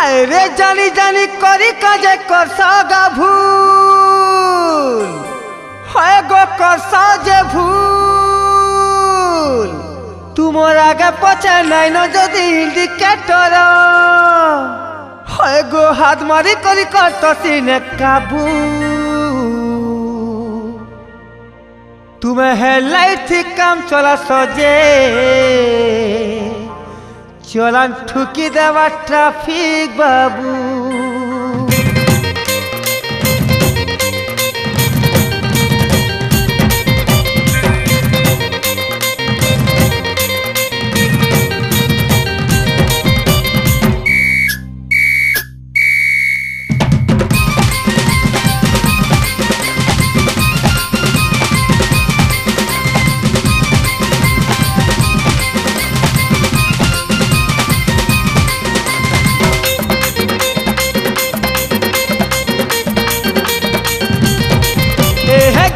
हाय रे जानी जानी करी काजे कर सागा भूल हाय गो कर साजे भूल तुमर आगे पछे नाई न जदि इंडिकेटर हाय गो हाथ मारी करी कर तो सीने काबू तुम्हें हेडलाइट थी काम चला सजे चलान ठुकी देवा ट्रैफिक बाबू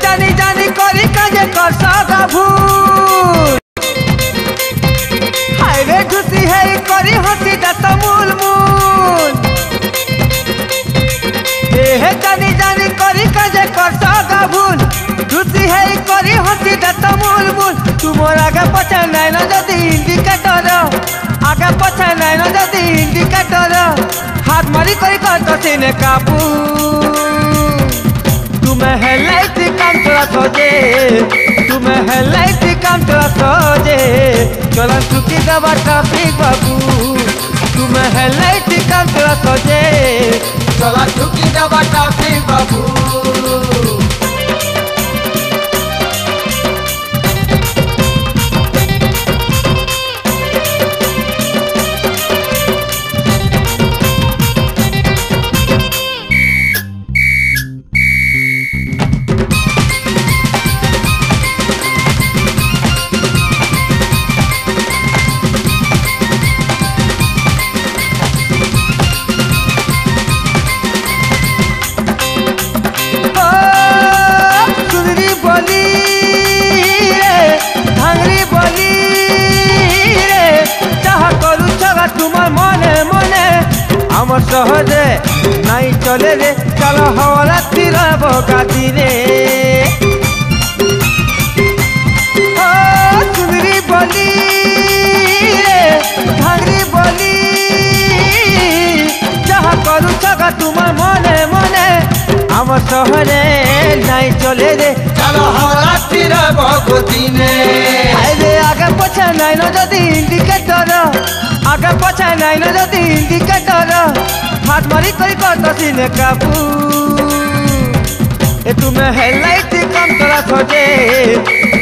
जानी जानी करी काजे कर सागा भूल हाय रे घुसी है करी हंसी दत मूल मूल हे जानी जानी करी काजे कर सागा भूल घुसी है करी हंसी दत मूल मूल तुमर आगे पछे नाई न जदि इंडिकेटर आगे पछे नाई न जदि इंडिकेटर हाथ मारी करी कर तो सीने काबू तुम्हें हेडलाइट काम चला सजे तुम्हें हेडलाइट काम चला सजे चला चुकी दबा ट्रैफिक बाबू तुम्हें हेडलाइट काम चला सजे चला चुकी दबा ट्रैफिक बाबू আমার সহজে নাই চলে রে চলো হওয়ালা তীর বগাতি রে সুন্দরী বলি রে ভাঙরি বলি যাহা করুছ গা তোমার মনে মনে আমার শহরে নাই চলে রে চলো হওয়ালা তীর বগাতি রে আরে আগে পছে নাই ন যদি ইন্ডিকেটর आगे पछे नाई न जदि इंडिकेटर हाथ मारी करी कर तो सीने काबू तुम्हें हेडलाइट काम चला सजे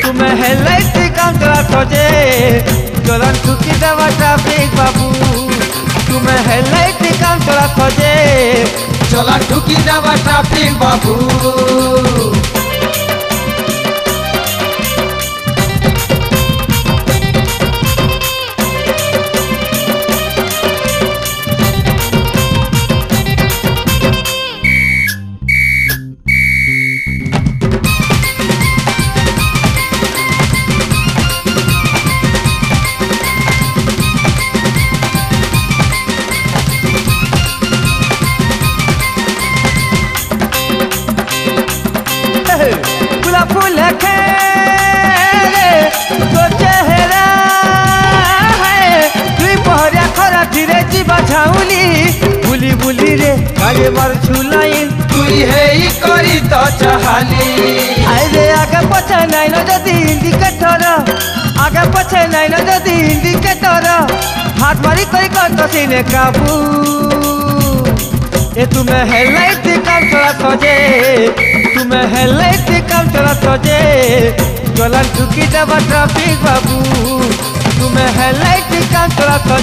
तुम्हें हेडलाइट काम चला सजे चलन ठुकी देवा ट्रैफिक बाबू तुम्हें हेडलाइट काम चला सजे चलन ठुकी देवा ट्रैफिक बाबू फूल खेरे तो चेहरा है तुई पहरिया खरा धीरे जीवा झाउली बुली बुली रे काजे मार छुलाइन तुई है ई करी तो चाहली आइ रे आगे पछे नाई न जदि इंडिकेटर आगे पछे नाई न जदि इंडिकेटर हाथ मारी करी कर तो सीने काबू तुम्हें हेडलाइट काम चला सजे तुम्हें हेडलाइट काम चला सजे चलन ठुकी देवा ट्रैफिक बाबू तुम्हें हेडलाइट काम चला सजे।